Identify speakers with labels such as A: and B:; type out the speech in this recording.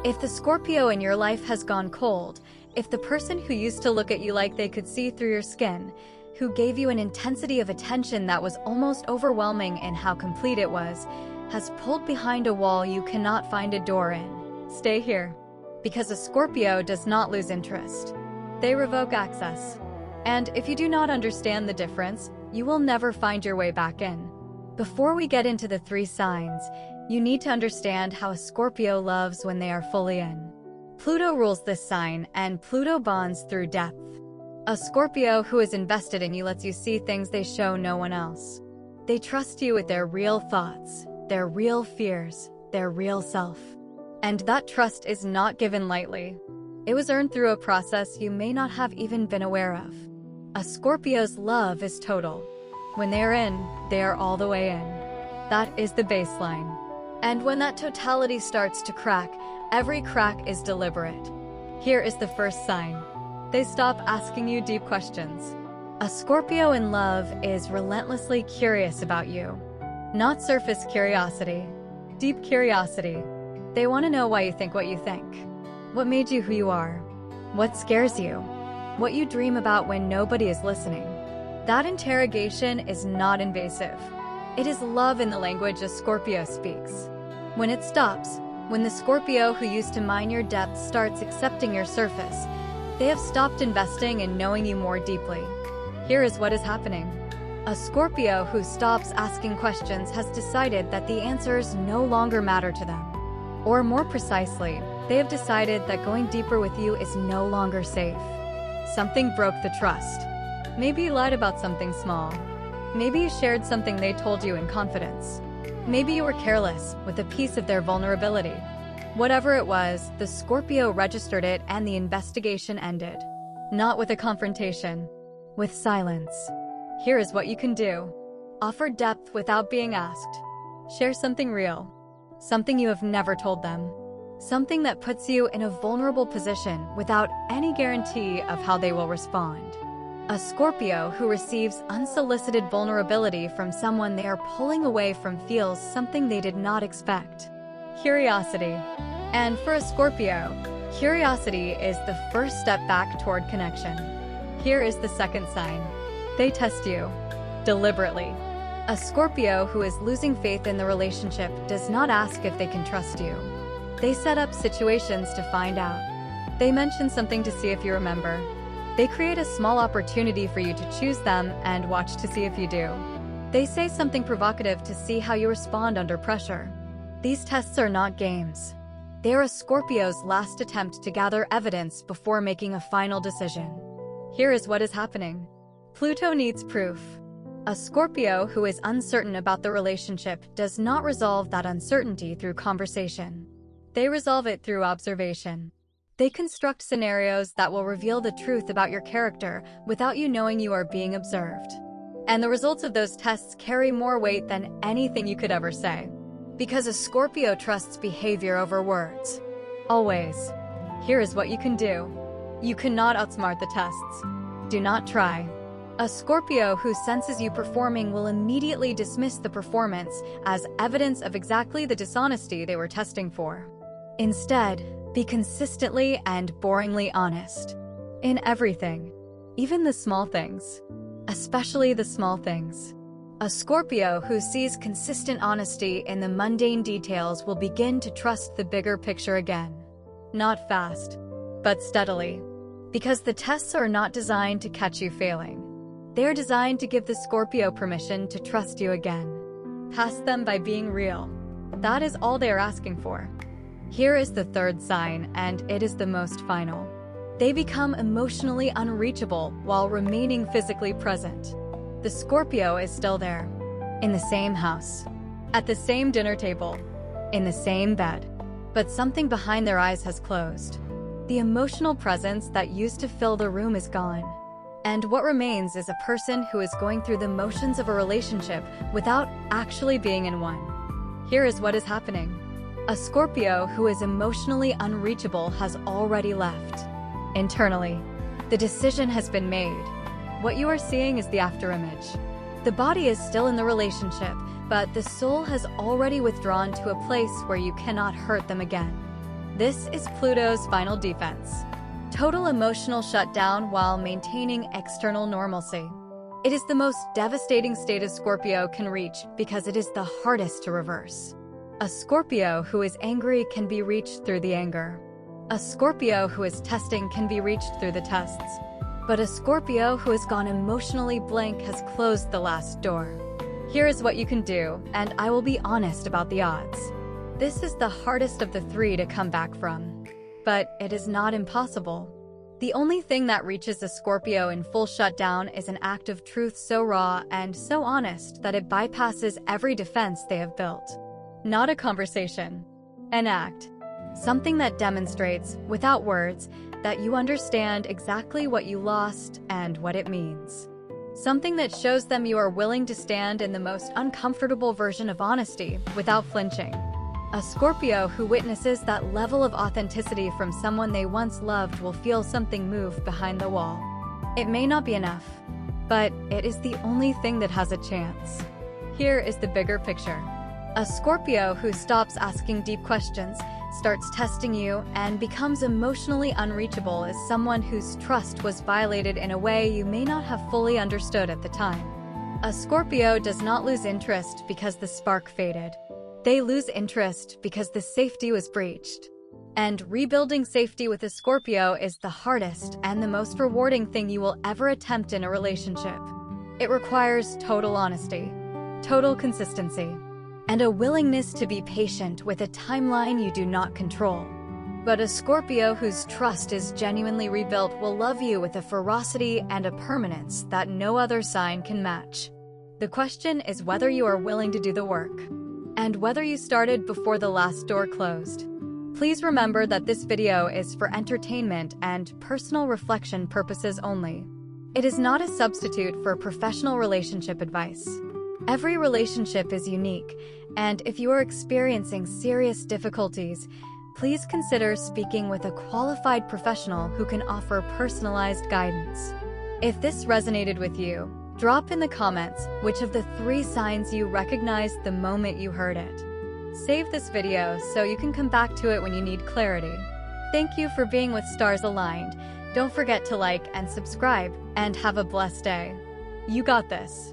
A: If the Scorpio in your life has gone cold, if the person who used to look at you like they could see through your skin, who gave you an intensity of attention that was almost overwhelming in how complete it was, has pulled behind a wall you cannot find a door in, stay here. Because a Scorpio does not lose interest. They revoke access. And if you do not understand the difference, you will never find your way back in. Before we get into the 3 signs, you need to understand how a Scorpio loves when they are fully in. Pluto rules this sign, and Pluto bonds through depth. A Scorpio who is invested in you lets you see things they show no one else. They trust you with their real thoughts, their real fears, their real self. And that trust is not given lightly. It was earned through a process you may not have even been aware of. A Scorpio's love is total. When they are in, they are all the way in. That is the baseline. And when that totality starts to crack, every crack is deliberate. Here is the first sign. They stop asking you deep questions. A Scorpio in love is relentlessly curious about you. Not surface curiosity, deep curiosity. They want to know why you think what you think. What made you who you are? What scares you? What you dream about when nobody is listening. That interrogation is not invasive. It is love in the language a Scorpio speaks. When it stops, when the Scorpio who used to mine your depths starts accepting your surface, they have stopped investing in knowing you more deeply. Here is what is happening. A Scorpio who stops asking questions has decided that the answers no longer matter to them. Or more precisely, they have decided that going deeper with you is no longer safe. Something broke the trust. Maybe you lied about something small. Maybe you shared something they told you in confidence. Maybe you were careless with a piece of their vulnerability. Whatever it was, the Scorpio registered it and the investigation ended. Not with a confrontation, with silence. Here is what you can do. Offer depth without being asked. Share something real. Something you have never told them. Something that puts you in a vulnerable position without any guarantee of how they will respond. A Scorpio who receives unsolicited vulnerability from someone they are pulling away from feels something they did not expect. Curiosity. And for a Scorpio, curiosity is the first step back toward connection. Here is the second sign. They test you. Deliberately. A Scorpio who is losing faith in the relationship does not ask if they can trust you. They set up situations to find out. They mention something to see if you remember. They create a small opportunity for you to choose them and watch to see if you do. They say something provocative to see how you respond under pressure. These tests are not games. They are a Scorpio's last attempt to gather evidence before making a final decision. Here is what is happening. Pluto needs proof. A Scorpio who is uncertain about the relationship does not resolve that uncertainty through conversation. They resolve it through observation. They construct scenarios that will reveal the truth about your character without you knowing you are being observed. And the results of those tests carry more weight than anything you could ever say. Because a Scorpio trusts behavior over words. Always. Here is what you can do. You cannot outsmart the tests. Do not try. A Scorpio who senses you performing will immediately dismiss the performance as evidence of exactly the dishonesty they were testing for. Instead, be consistently and boringly honest. In everything. Even the small things. Especially the small things. A Scorpio who sees consistent honesty in the mundane details will begin to trust the bigger picture again. Not fast, but steadily. Because the tests are not designed to catch you failing. They are designed to give the Scorpio permission to trust you again. Pass them by being real. That is all they are asking for. Here is the third sign, and it is the most final. They become emotionally unreachable while remaining physically present. The Scorpio is still there. In the same house. At the same dinner table. In the same bed. But something behind their eyes has closed. The emotional presence that used to fill the room is gone. And what remains is a person who is going through the motions of a relationship without actually being in one. Here is what is happening. A Scorpio who is emotionally unreachable has already left. Internally, the decision has been made. What you are seeing is the afterimage. The body is still in the relationship, but the soul has already withdrawn to a place where you cannot hurt them again. This is Pluto's final defense. Total emotional shutdown while maintaining external normalcy. It is the most devastating state a Scorpio can reach because it is the hardest to reverse. A Scorpio who is angry can be reached through the anger. A Scorpio who is testing can be reached through the tests. But a Scorpio who has gone emotionally blank has closed the last door. Here is what you can do, and I will be honest about the odds. This is the hardest of the three to come back from. But it is not impossible. The only thing that reaches a Scorpio in full shutdown is an act of truth so raw and so honest that it bypasses every defense they have built. Not a conversation. An act. Something that demonstrates, without words, that you understand exactly what you lost and what it means. Something that shows them you are willing to stand in the most uncomfortable version of honesty without flinching. A Scorpio who witnesses that level of authenticity from someone they once loved will feel something move behind the wall. It may not be enough, but it is the only thing that has a chance. Here is the bigger picture. A Scorpio who stops asking deep questions, starts testing you, and becomes emotionally unreachable is someone whose trust was violated in a way you may not have fully understood at the time. A Scorpio does not lose interest because the spark faded. They lose interest because the safety was breached. And rebuilding safety with a Scorpio is the hardest and the most rewarding thing you will ever attempt in a relationship. It requires total honesty, total consistency, and a willingness to be patient with a timeline you do not control. But a Scorpio whose trust is genuinely rebuilt will love you with a ferocity and a permanence that no other sign can match. The question is whether you are willing to do the work, and whether you started before the last door closed. Please remember that this video is for entertainment and personal reflection purposes only. It is not a substitute for professional relationship advice. Every relationship is unique, and if you are experiencing serious difficulties, please consider speaking with a qualified professional who can offer personalized guidance. If this resonated with you, drop in the comments which of the 3 signs you recognized the moment you heard it. Save this video so you can come back to it when you need clarity. Thank you for being with Stars Aligned. Don't forget to like and subscribe, and have a blessed day. You got this.